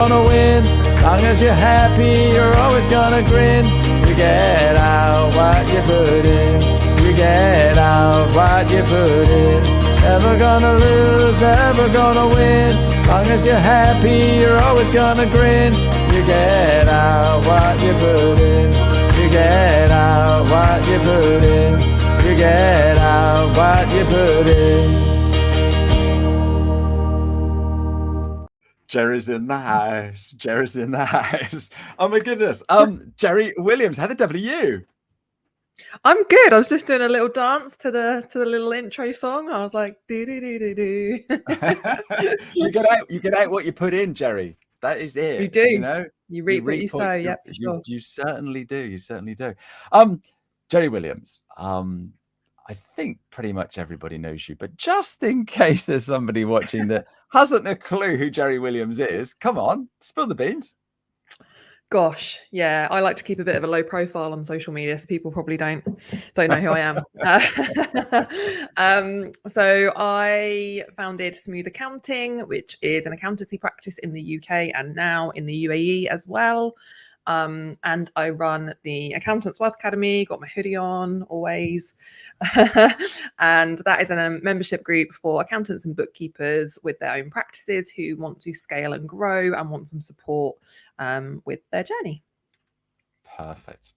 Gonna win, long as you're happy, you're always gonna grin. You get out what you put in. You get out what you put in. Never gonna lose, never gonna win. Long as you're happy, you're always gonna grin. You get out what you put in. You get out what you put in. You get out what you put in. Jeri's in the house. Jeri's in the house. Oh my goodness. Jeri Williams, how the devil are you? I'm good. I was just doing a little dance to the little intro song. I was like, do do do do do. You get out what you put in, Jeri. That is it. You do. You know, you reap what you sow. Yeah, for sure. You certainly do. You certainly do. Jeri Williams. I think pretty much everybody knows you, but just in case there's somebody watching that hasn't a clue who Jeri Williams is, come on, spill the beans. Gosh, yeah, I like to keep a bit of a low profile on social media, so people probably don't know who I am. So I founded Smooth Accounting, which is an accountancy practice in the UK and now in the UAE as well. And I run the Accountants Wealth Academy, got my hoodie on always. And that is a membership group for accountants and bookkeepers with their own practices who want to scale and grow and want some support with their journey. Perfect.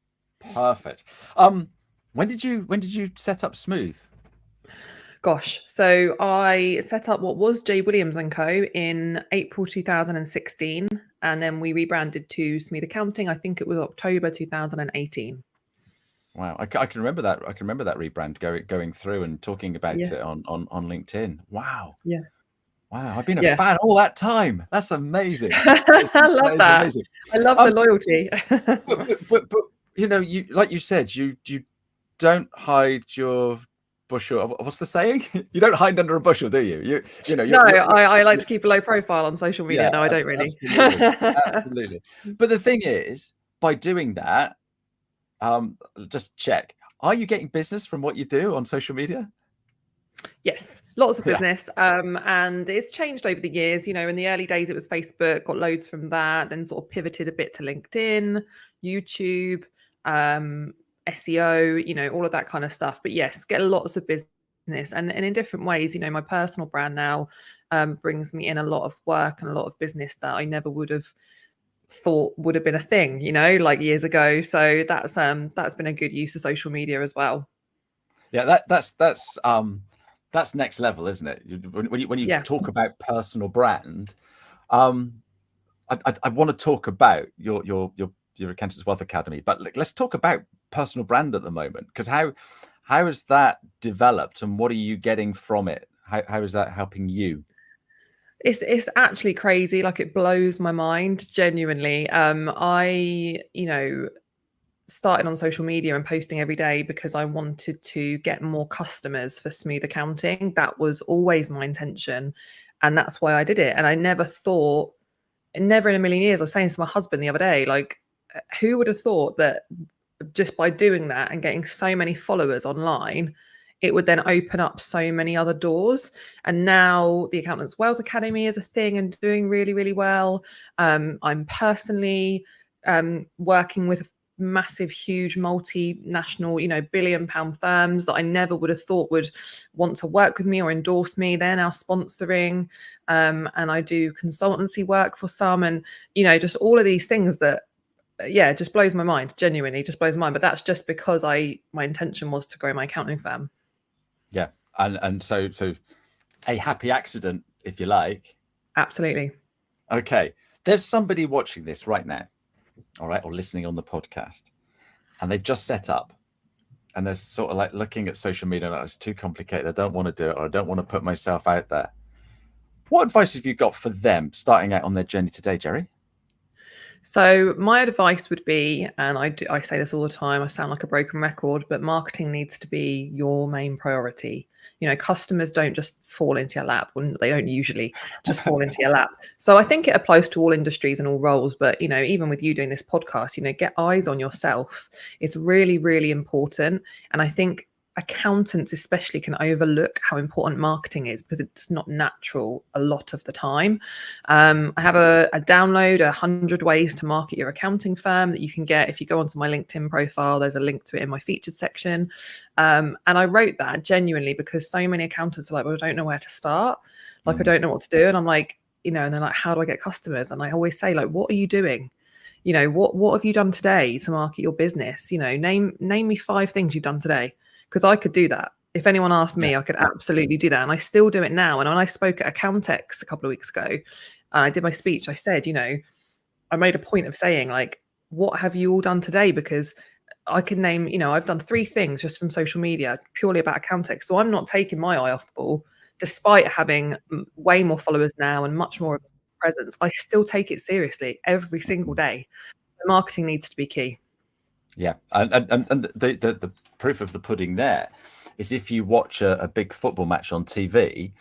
When did you set up Smooth? Gosh, so I set up what was Jeri Williams & Co. in April 2016, and then we rebranded to Smooth Accounting. I think it was October 2018. Wow, I can remember that. I can remember that rebrand going through and talking about it on LinkedIn. Wow. Yeah. Wow, I've been a fan all that time. That's amazing. I love that. Amazing. I love the loyalty. but you know, you like you said, you don't hide your bushel. What's the saying? You don't hide under a bushel, do you? You know. I like to keep a low profile on social media. No, I don't really. Absolutely. But the thing is, by doing that, just check. Are you getting business from what you do on social media? Yes, lots of business. And it's changed over the years. You know, in the early days, it was Facebook, got loads from that, then sort of pivoted a bit to LinkedIn, YouTube, SEO, you know, all of that kind of stuff. But yes, get lots of business and in different ways. You know, my personal brand now brings me in a lot of work and a lot of business that I never would have thought would have been a thing, you know, like years ago. So that's been a good use of social media as well. Yeah, that's next level, isn't it? When you talk about personal brand, I want to talk about your Accountants Wealth Academy, but let's talk about personal brand at the moment, because how has that developed and what are you getting from it? How is that helping you? It's actually crazy. Like, it blows my mind, genuinely. I, you know, started on social media and posting every day because I wanted to get more customers for Smooth Accounting. That was always my intention, and that's why I did it. And I never thought, never in a million years, I was saying to my husband the other day, like, who would have thought that just by doing that and getting so many followers online, it would then open up so many other doors. And now the Accountants Wealth Academy is a thing and doing really, really well. I'm personally working with massive, huge, multinational, you know, billion-pound firms that I never would have thought would want to work with me or endorse me. They're now sponsoring, and I do consultancy work for some, and, you know, just all of these things that, yeah, just blows my mind. Genuinely just blows my mind. But that's just because my intention was to grow my accounting firm. Yeah, and so a happy accident, if you like. Absolutely. Okay, there's somebody watching this right now, all right, or listening on the podcast, and they've just set up, and they're sort of like looking at social media and it's too complicated, I don't want to do it, or I don't want to put myself out there. What advice have you got for them starting out on their journey today, Jeri? So my advice would be, and I say this all the time, I sound like a broken record, but marketing needs to be your main priority. You know, customers don't just fall into your lap. They don't usually just fall into your lap. So I think it applies to all industries and all roles. But, you know, even with you doing this podcast, you know, get eyes on yourself. It's really, really important. And I think accountants especially can overlook how important marketing is because it's not natural a lot of the time. I have a download 100 ways to market your accounting firm that you can get. If you go onto my LinkedIn profile, there's a link to it in my featured section. And I wrote that genuinely because so many accountants are like, well, I don't know where to start. Like, I don't know what to do. And I'm like, and they're like, how do I get customers? And I always say, like, what are you doing? What have you done today to market your business? Name me 5 things you've done today, because I could do that. If anyone asked me, I could absolutely do that. And I still do it now. And when I spoke at Accountex a couple of weeks ago, and I did my speech, I said, I made a point of saying, like, what have you all done today? Because I can name, I've done 3 things just from social media purely about Accountex. So I'm not taking my eye off the ball, despite having way more followers now and much more presence. I still take it seriously every single day. The marketing needs to be key. Yeah, and the proof of the pudding there is if you watch a big football match on TV,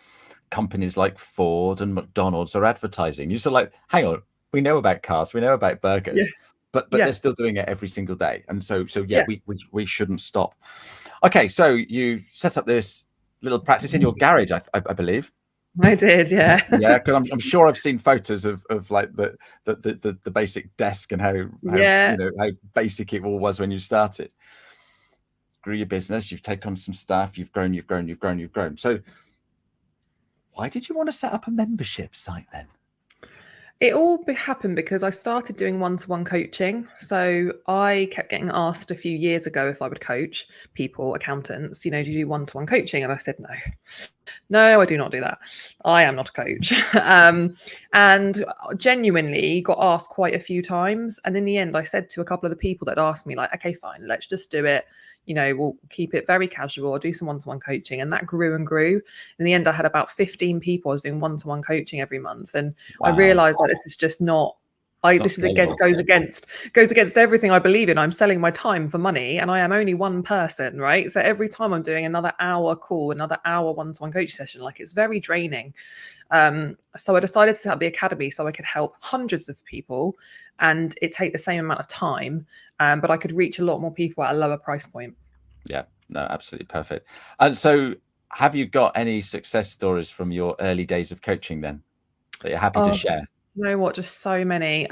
companies like Ford and McDonald's are advertising. You're sort of like, hang on, we know about cars, we know about burgers, but they're still doing it every single day. And so we shouldn't stop. Okay, so you set up this little practice in your garage, I believe. I did, yeah. Yeah, because I'm sure I've seen photos of like the basic desk and how basic it all was when you started. Grew your business, you've taken on some staff, you've grown. So why did you want to set up a membership site then? It all happened because I started doing one-to-one coaching. So I kept getting asked a few years ago if I would coach people, accountants, do you do one-to-one coaching? And I said, no, I do not do that. I am not a coach. And genuinely got asked quite a few times. And in the end, I said to a couple of the people that asked me, like, okay, fine, let's just do it. We'll keep it very casual. I'll do some one-to-one coaching. And that grew and grew. In the end, I had about 15 people I was doing one-to-one coaching every month. And I realized that this is just not, this is again goes against everything I believe in. I'm selling my time for money and I am only one person, right? So every time I'm doing another hour call, another hour one-to-one coaching session, like, it's very draining. So I decided to set up the academy so I could help hundreds of people and it take the same amount of time, but I could reach a lot more people at a lower price point. Yeah, no, absolutely perfect. And so have you got any success stories from your early days of coaching then that you're happy to share? You know what? Just so many.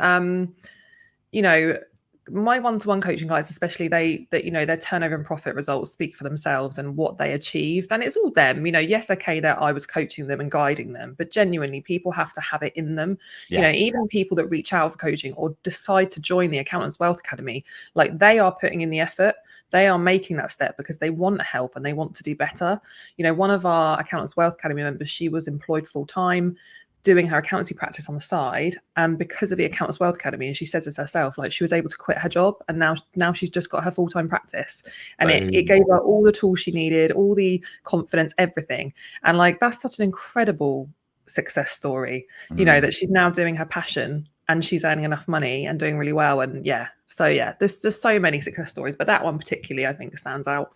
My one-to-one coaching guys, especially, their turnover and profit results speak for themselves and what they achieved. And it's all them, yes, okay, that I was coaching them and guiding them, but genuinely people have to have it in them. Even people that reach out for coaching or decide to join the Accountants Wealth Academy, like, they are putting in the effort. They are making that step because they want help and they want to do better. One of our Accountants Wealth Academy members, she was employed full-time, doing her accountancy practice on the side, and because of the Accountants Wealth Academy, and she says this herself, like, she was able to quit her job and now she's just got her full-time practice, and it gave her all the tools she needed, all the confidence, everything. And like, that's such an incredible success story, that she's now doing her passion and she's earning enough money and doing really well. And there's just so many success stories, but that one particularly I think stands out.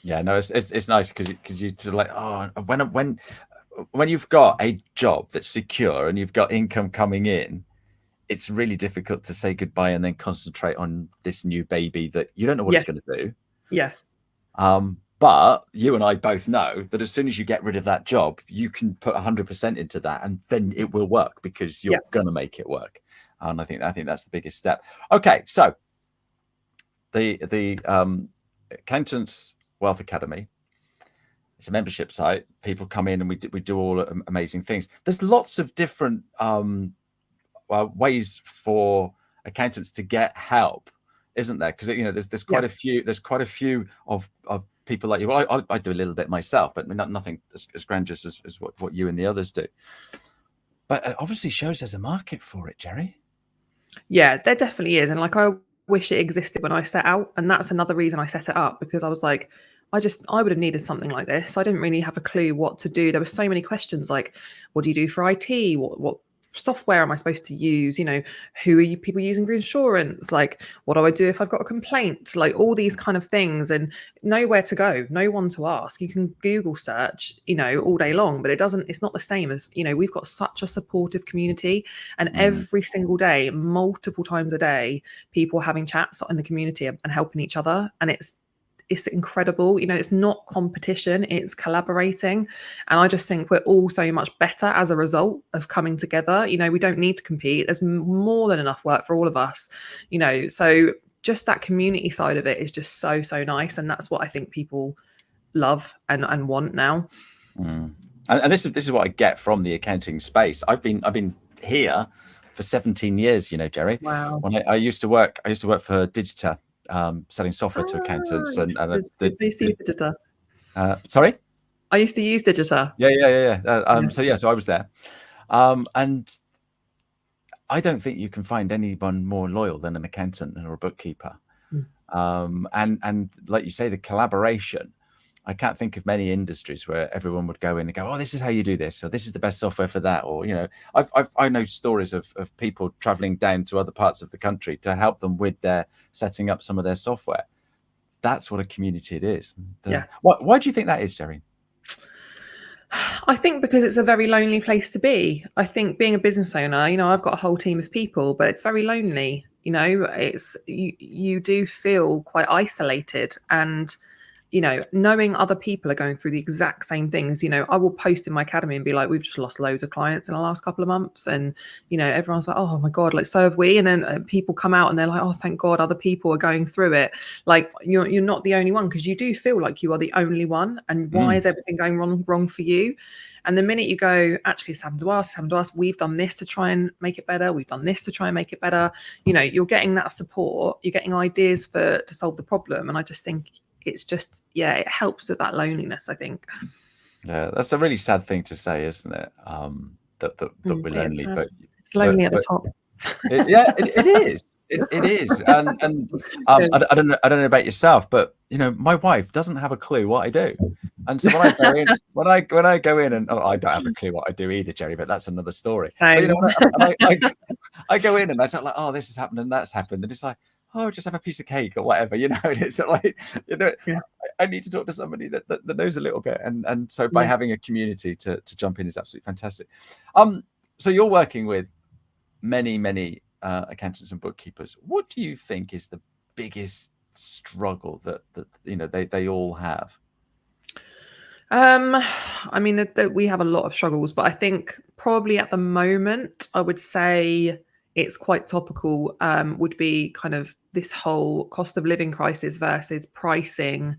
Yeah, no, it's nice because you sort of like, when you've got a job that's secure and you've got income coming in, it's really difficult to say goodbye and then concentrate on this new baby that you don't know what it's going to do. Yeah. But you and I both know that as soon as you get rid of that job, you can put 100% into that and then it will work because you're going to make it work. And I think that's the biggest step. Okay. So the Accountants Wealth Academy, it's a membership site. People come in and we do all amazing things. There's lots of different ways for accountants to get help, isn't there? Because there's quite a few. There's quite a few of people like you. Well, I do a little bit myself, but nothing as grandiose as what you and the others do. But it obviously shows there's a market for it, Jeri. Yeah, there definitely is, and like, I wish it existed when I set out, and that's another reason I set it up, because I was like, I would have needed something like this. I didn't really have a clue what to do. There were so many questions like, what do you do for IT? What software am I supposed to use? Who are you people using for insurance? Like, what do I do if I've got a complaint? Like, all these kind of things, and nowhere to go, no one to ask. You can Google search, all day long, but it's not the same as, we've got such a supportive community, and every single day, multiple times a day, people having chats in the community and helping each other. And it's incredible. You know, it's not competition, it's collaborating. And I just think we're all so much better as a result of coming together. You know, we don't need to compete. There's more than enough work for all of us, you know. So just that community side of it is just so, so nice. And that's what I think people love and want now. And this is what I get from the accounting space. I've been here for 17 years, you know, Jeri. Wow. When I used to work for Digita, selling software to accountants. Sorry, I used to use Digita. Sorry? I used to use Digita. Yeah. So I was there. And I don't think you can find anyone more loyal than an accountant or a bookkeeper. And like you say, the collaboration. I can't think of many industries where everyone would go in and go, oh, this is how you do this, or this is the best software for that. Or, you know, I know stories of people traveling down to other parts of the country to help them with their setting up some of their software. That's what a community it is. Yeah. Why do you think that is, Jeri? I think because it's a very lonely place to be. I think being a business owner, you know, I've got a whole team of people, but it's very lonely. You know, it's you do feel quite isolated, and you know, knowing other people are going through the exact same things. You know, I will post in my academy and be like, we've just lost loads of clients in the last couple of months. And, you know, everyone's like, oh my God, like, so have we. And then people come out and they're like, oh, thank God other people are going through it. Like, you're not the only one, because you do feel like you are the only one. And why is everything going wrong for you? And the minute you go, actually, it's happened to us, we've done this to try and make it better. We've done this to try and make it better. You know, you're getting that support, you're getting ideas to solve the problem. And I just think, it's just, yeah, it helps with that loneliness, I think. Yeah, that's a really sad thing to say, isn't it? That we're lonely, but it's lonely at the top. It is. It is. And I don't know about yourself, but you know, my wife doesn't have a clue what I do. And so when I go in, and I don't have a clue what I do either, Jeri, but that's another story. But, you know, I go in and I start like, oh, this has happened and that's happened, and it's like, oh, just have a piece of cake or whatever, you know. And it's like, you know, I need to talk to somebody that knows a little bit, and so by having a community to jump in is absolutely fantastic. So you're working with many accountants and bookkeepers. What do you think is the biggest struggle that you know they all have? I mean, that we have a lot of struggles, but I think probably at the moment, I would say it's quite topical, would be kind of this whole cost of living crisis versus pricing.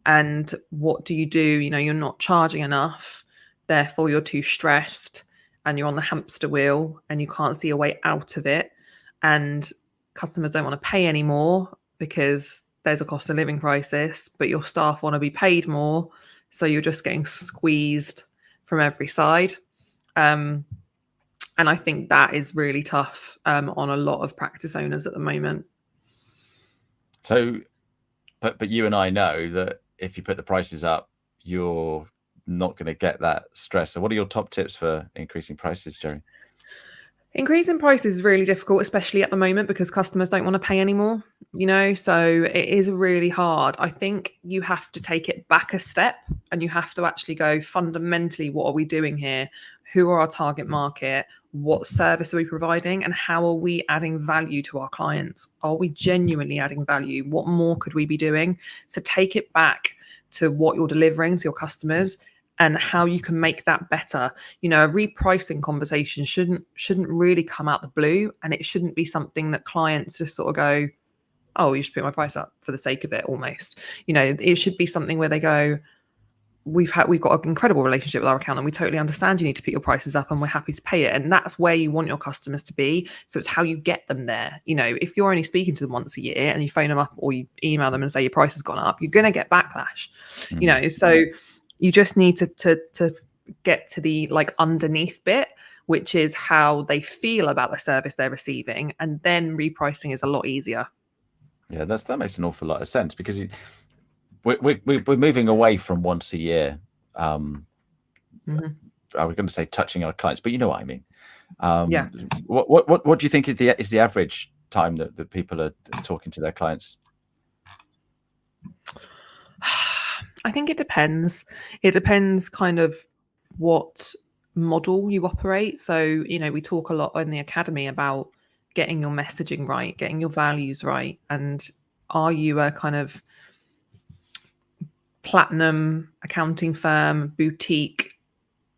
And what do? You know, you're not charging enough, therefore you're too stressed and you're on the hamster wheel and you can't see a way out of it. And customers don't want to pay anymore because there's a cost of living crisis, but your staff want to be paid more. So you're just getting squeezed from every side. And I think that is really tough on a lot of practice owners at the moment. So, but you and I know that if you put the prices up, you're not going to get that stress. So what are your top tips for increasing prices, Jeri? Increasing prices is really difficult, especially at the moment, because customers don't want to pay anymore, you know, so it is really hard. I think you have to take it back a step and you have to actually go fundamentally, what are we doing here? Who are our target market? What service are we providing? And how are we adding value to our clients? Are we genuinely adding value? What more could we be doing? So take it back to what you're delivering to your customers and how you can make that better. You know, a repricing conversation shouldn't really come out the blue, and it shouldn't be something that clients just sort of go, oh, you should put my price up for the sake of it almost. You know, it should be something where they go, we've got an incredible relationship with our accountant. We totally understand you need to put your prices up and we're happy to pay it. And that's where you want your customers to be. So it's how you get them there. You know, if you're only speaking to them once a year and you phone them up or you email them and say your price has gone up, you're going to get backlash, you know, so you just need to get to the like underneath bit, which is how they feel about the service they're receiving. And then repricing is a lot easier. Yeah, that makes an awful lot of sense, because we're moving away from once a year. I was going to say touching our clients, but you know what I mean. Yeah. What do you think is the average time that people are talking to their clients? I think it depends. It depends kind of what model you operate. So, you know, we talk a lot in the academy about getting your messaging right, getting your values right. And are you a kind of platinum accounting firm, boutique,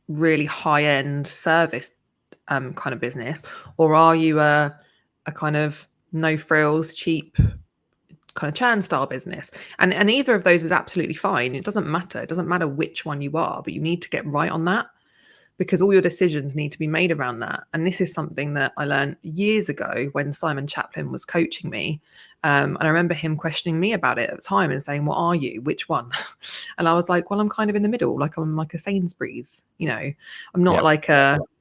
really high-end service kind of business, or are you a kind of no frills, cheap kind of churn style business? And either of those is absolutely fine. It doesn't matter. It doesn't matter which one you are, but you need to get right on that, because all your decisions need to be made around that. And this is something that I learned years ago when Simon Chaplin was coaching me. And I remember him questioning me about it at the time and saying, what are you? Which one? And I was like, well, I'm kind of in the middle. Like, I'm like a Sainsbury's, you know, I'm not like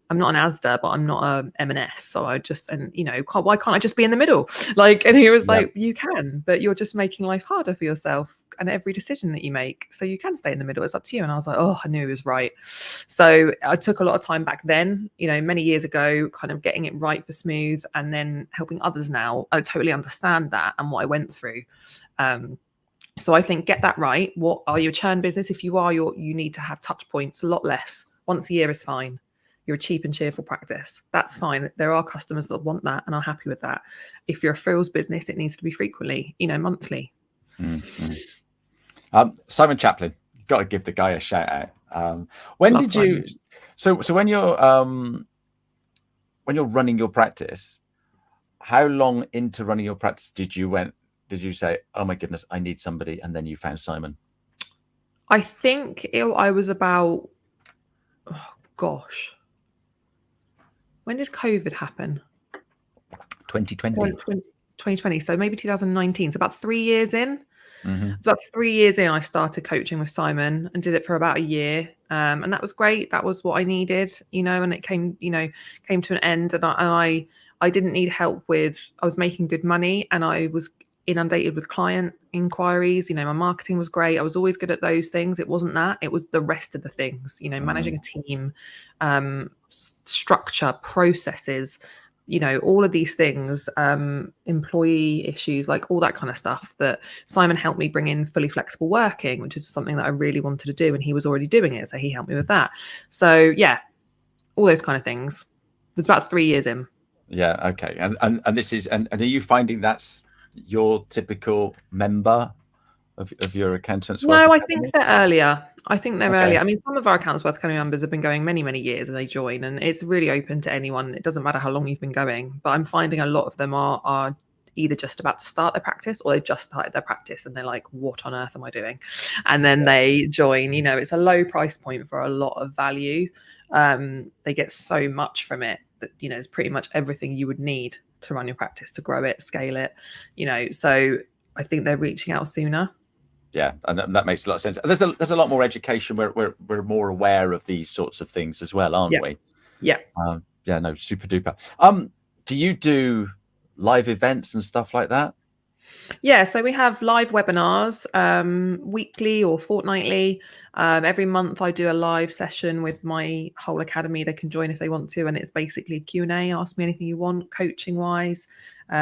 I'm not an Asda, but I'm not a M&S. So I just, and you know, why can't I just be in the middle? Like, and he was like, you can, but you're just making life harder for yourself and every decision that you make. So you can stay in the middle. It's up to you. And I was like, oh, I knew he was right. So I took a lot of time back then, you know, many years ago, kind of getting it right for Smooth and then helping others now. I totally understand that and what I went through. So I think get that right. What are you, a churn business? If you are, you need to have touch points, a lot less. Once a year is fine. You're a cheap and cheerful practice. That's fine. There are customers that want that and are happy with that. If you're a frills business, it needs to be frequently, you know, monthly. Mm-hmm. Simon Chaplin, you've got to give the guy a shout out. When did you? So when you're running your practice, how long into running your practice did you say, oh my goodness, I need somebody, and then you found Simon? I think I was about, oh gosh, when did COVID happen? 2020. 2020. So maybe 2019. So about 3 years in. Mm-hmm. So about 3 years in, I started coaching with Simon and did it for about a year. And that was great. That was what I needed, you know, and it came to an end. And I didn't need help I was making good money and I was inundated with client inquiries. You know, my marketing was great. I was always good at those things. It wasn't that. It was the rest of the things, you know, managing a team, structure, processes, you know, all of these things, employee issues, like all that kind of stuff that Simon helped me bring in. Fully flexible working, which is something that I really wanted to do. And he was already doing it. So he helped me with that. So yeah, all those kind of things. It's about 3 years in. Yeah. Okay. And this is, and are you finding that's your typical member of your accountants? No, I think they're earlier. I think they're earlier. I mean, some of our Accountants Wealth Academy members have been going many, many years and they join, and it's really open to anyone. It doesn't matter how long you've been going, but I'm finding a lot of them are either just about to start their practice or they've just started their practice and they're like, what on earth am I doing? And then they join. You know, it's a low price point for a lot of value. They get so much from it that, you know, it's pretty much everything you would need to run your practice, to grow it, scale it, you know. So I think they're reaching out sooner. Yeah, and that makes a lot of sense. There's a lot more education. We're more aware of these sorts of things as well, aren't we? Yeah. Yeah. No, super duper. Do you do live events and stuff like that? Yeah, so we have live webinars weekly or fortnightly. Every month I do a live session with my whole academy. They can join if they want to, and it's basically a Q&A. Ask me anything you want, coaching wise.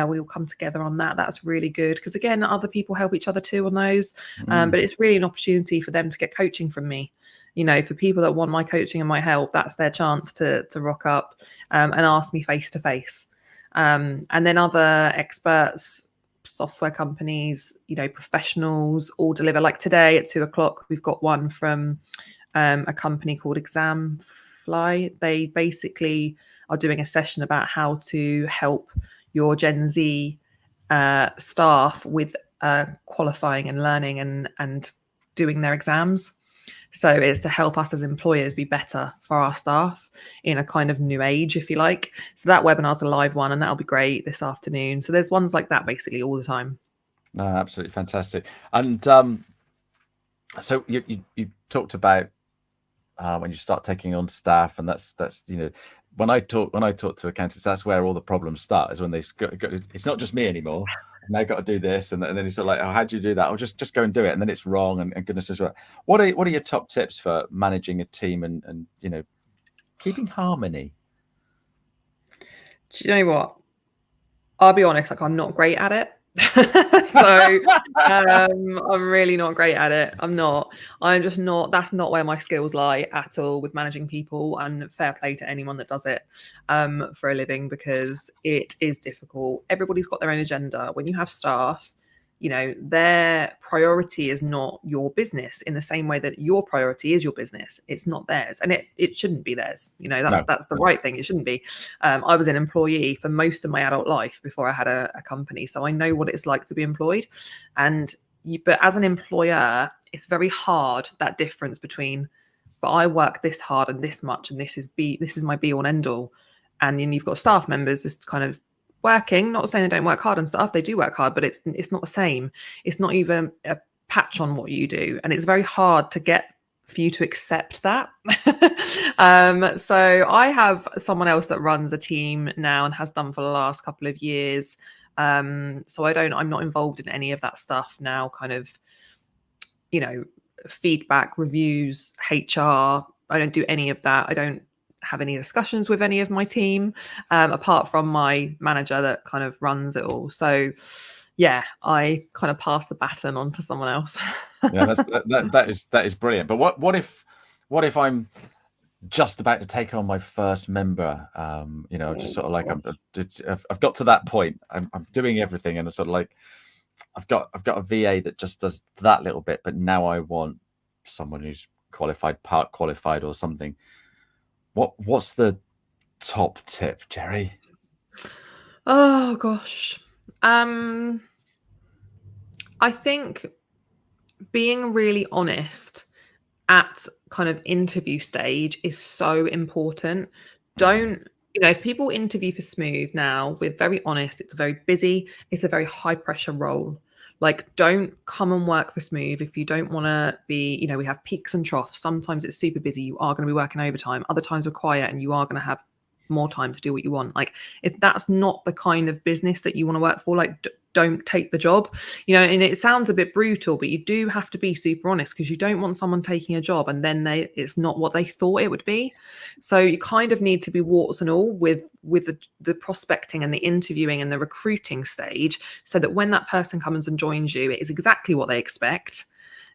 We all come together on that. That's really good because, again, other people help each other too on those. But it's really an opportunity for them to get coaching from me. You know, for people that want my coaching and my help, that's their chance to rock up and ask me face to face. And then other experts, software companies, you know, professionals all deliver. Like today at 2:00, we've got one from a company called Examfly. They basically are doing a session about how to help your Gen Z staff with qualifying and learning and doing their exams. So it's to help us as employers be better for our staff in a kind of new age, if you like. So that webinar's a live one, and that'll be great this afternoon. So there's ones like that basically all the time. No, absolutely fantastic. And so you talked about when you start taking on staff, and that's you know, when I talk to accountants, that's where all the problems start, is when they go, it's not just me anymore. And they've got to do this, and then it's sort of like, oh, how do you do that? I'll just go and do it, and then it's wrong, and goodness knows what. What are your top tips for managing a team and you know, keeping harmony? Do you know what? I'll be honest, like I'm not great at it. So I'm really not great at it. I'm just not. That's not where my skills lie at all with managing people, and fair play to anyone that does it for a living, because it is difficult. Everybody's got their own agenda. When you have staff, their priority is not your business in the same way that your priority is your business. It's not theirs, and it shouldn't be theirs. That's the right thing. It shouldn't be. I was an employee for most of my adult life before I had a company, so I know what it's like to be employed. But as an employer, it's very hard, that difference between, but I work this hard and this much, and this is my be all and end all, and then you've got staff members just kind of working, not saying they don't work hard and stuff, they do work hard, but it's not the same. It's not even a patch on what you do, and it's very hard to get for you to accept that. So I have someone else that runs a team now and has done for the last couple of years. So I'm not involved in any of that stuff now, kind of, feedback, reviews, HR. I don't do any of that. I don't have any discussions with any of my team, apart from my manager that kind of runs it all. So yeah, I kind of pass the baton on to someone else. Yeah, that is brilliant. But what if I'm just about to take on my first member? Just sort of like I've got to that point. I'm doing everything, and it's sort of like I've got a VA that just does that little bit, but now I want someone who's qualified, part qualified, or something. What's the top tip, Jeri? Oh gosh. I think being really honest at kind of interview stage is so important. If people interview for Smooth now, we're very honest, it's very busy, it's a very high pressure role. Like, don't come and work for Smooth if you don't want to be, we have peaks and troughs. Sometimes it's super busy, you are going to be working overtime. Other times we're quiet and you are going to have more time to do what you want. Like, if that's not the kind of business that you want to work for, like, don't take the job. And it sounds a bit brutal, but you do have to be super honest, because you don't want someone taking a job and then it's not what they thought it would be. So you kind of need to be warts and all with the prospecting and the interviewing and the recruiting stage, so that when that person comes and joins you, it is exactly what they expect.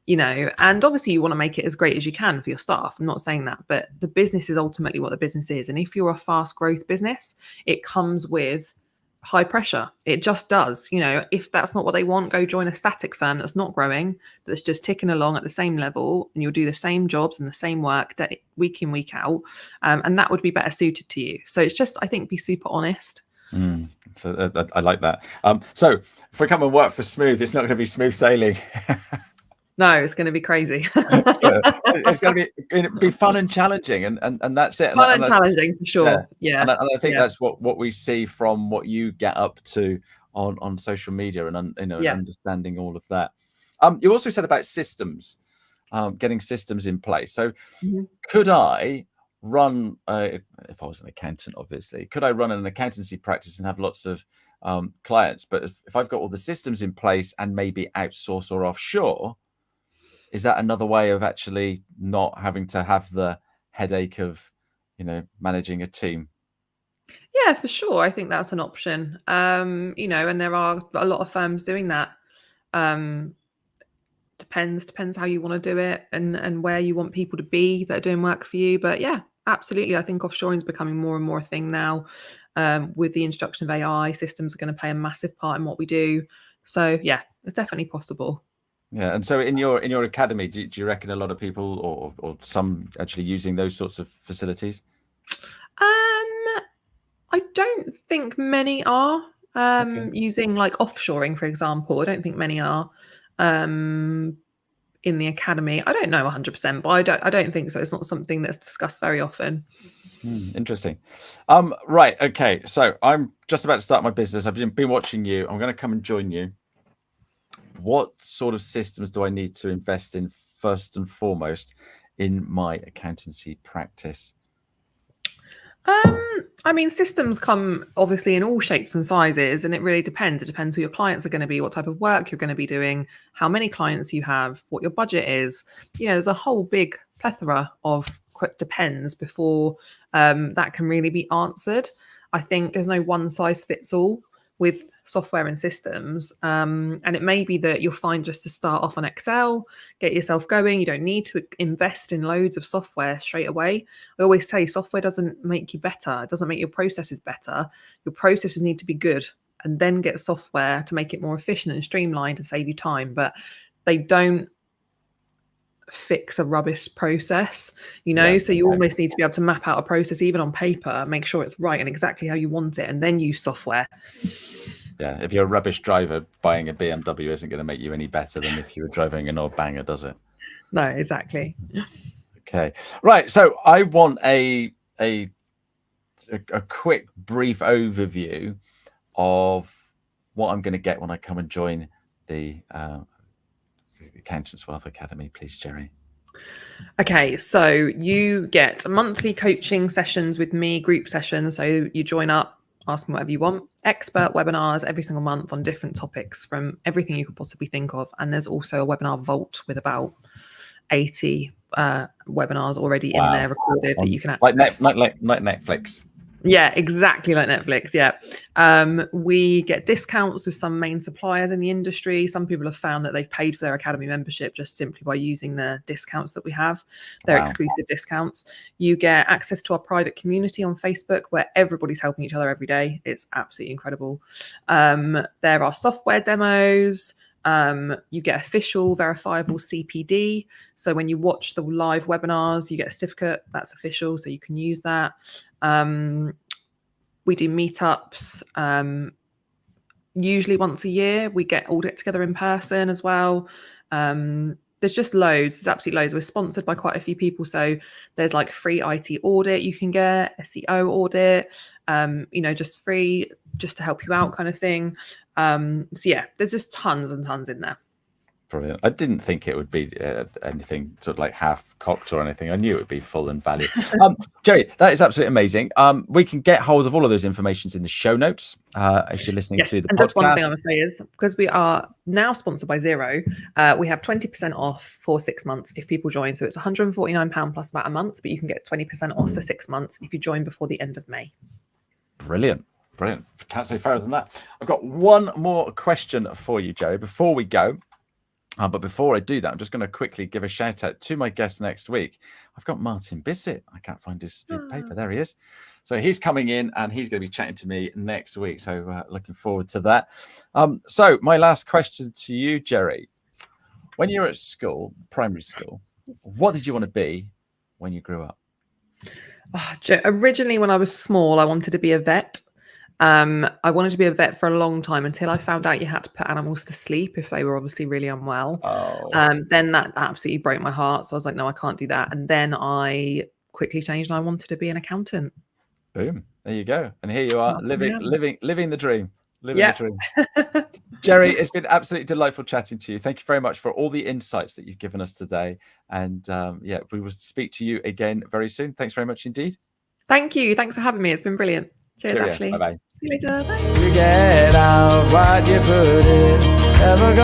And obviously you want to make it as great as you can for your staff. I'm not saying that, but the business is ultimately what the business is. And if you're a fast growth business, it comes with high pressure. It just does. If that's not what they want, go join a static firm that's not growing, that's just ticking along at the same level, and you'll do the same jobs and the same work week in, week out. And that would be better suited to you. So it's just, I think, be super honest. So I like that. So if we come and work for Smooth, it's not going to be smooth sailing. No, it's going to be crazy. It's going to be fun and challenging, and that's it. Fun and challenging, for sure. Yeah. And I think that's what we see from what you get up to on social media, and understanding all of that. You also said about systems, getting systems in place. So could I run, if I was an accountant, obviously, could I run an accountancy practice and have lots of clients? But if I've got all the systems in place and maybe outsource or offshore, is that another way of actually not having to have the headache of, managing a team? Yeah, for sure. I think that's an option. And there are a lot of firms doing that. Depends how you want to do it and where you want people to be that are doing work for you. But yeah, absolutely. I think offshoring is becoming more and more a thing now. With the introduction of AI, systems are going to play a massive part in what we do. So yeah, it's definitely possible. Yeah, and so in your academy, do you reckon a lot of people or some actually using those sorts of facilities? I don't think many are using, like, offshoring, for example. I don't think many are in the academy. I don't know 100%, but I don't think so. It's not something that's discussed very often. Interesting. Right. Okay. So I'm just about to start my business. I've been watching you. I'm going to come and join you. What sort of systems do I need to invest in first and foremost in my accountancy practice? Systems come obviously in all shapes and sizes, and it really depends. It depends who your clients are going to be, what type of work you're going to be doing, how many clients you have, what your budget is. There's a whole big plethora of depends before that can really be answered. I think there's no one size fits all with software and systems. And it may be that you'll find, just to start off on Excel, get yourself going, you don't need to invest in loads of software straight away. I always say software doesn't make you better. It doesn't make your processes better. Your processes need to be good. and then get software to make it more efficient and streamlined and save you time. But they don't fix a rubbish process, you know. Yeah, so you almost need to be able to map out a process, even on paper, make sure it's right and exactly how you want it, and then use software. Yeah, if you're a rubbish driver, buying a BMW isn't going to make you any better than if you were driving an old banger, does it? No, exactly. Okay, right. So I want a quick, brief overview of what I'm going to get when I come and join the Accountants Wealth Academy, please, Jeri. Okay, so you get monthly coaching sessions with me, group sessions. So you join up, ask me whatever you want, expert webinars every single month on different topics from everything you could possibly think of. And there's also a webinar vault with about 80 webinars already in there recorded that you can access. Like Netflix. Yeah, exactly like Netflix. Yeah. We get discounts with some main suppliers in the industry. Some people have found that they've paid for their academy membership just simply by using the discounts that we have. They're exclusive discounts. You get access to our private community on Facebook where everybody's helping each other every day. It's absolutely incredible. There are software demos. You get official verifiable CPD. So when you watch the live webinars, you get a certificate that's official, so you can use that. We do meetups, usually once a year. We all get together in person as well. There's just loads. There's absolutely loads. We're sponsored by quite a few people. So there's like free IT audit you can get, SEO audit, just free, just to help you out kind of thing. So yeah, there's just tons and tons in there. Brilliant. I didn't think it would be anything sort of like half cocked or anything. I knew it would be full and value. Jeri, that is absolutely amazing. We can get hold of all of those informations in the show notes if you're listening to the podcast. Just one thing I want to say is, because we are now sponsored by Xero, we have 20% off for 6 months if people join. So it's £149 plus VAT a month, but you can get 20% off for 6 months if you join before the end of May. Brilliant. Can't say fairer than that. I've got one more question for you, Jeri, before we go. But before I do that, I'm just going to quickly give a shout out to my guest next week. I've got Martin Bissett. I can't find his paper. There he is. So he's coming in and he's going to be chatting to me next week. So looking forward to that. So my last question to you, Jeri. When you were at school, primary school, what did you want to be when you grew up? Originally, when I was small, I wanted to be a vet. I wanted to be a vet for a long time until I found out you had to put animals to sleep if they were obviously really unwell. Then that absolutely broke my heart. So I was like, no, I can't do that. And then I quickly changed and I wanted to be an accountant. Boom. There you go. And here you are, living the dream. The dream. Jeri, it's been absolutely delightful chatting to you. Thank you very much for all the insights that you've given us today. And we will speak to you again very soon. Thanks very much indeed. Thank you. Thanks for having me. It's been brilliant. Cheers, Ashley. Bye-bye. See you later. Bye. You get out what you put in. Never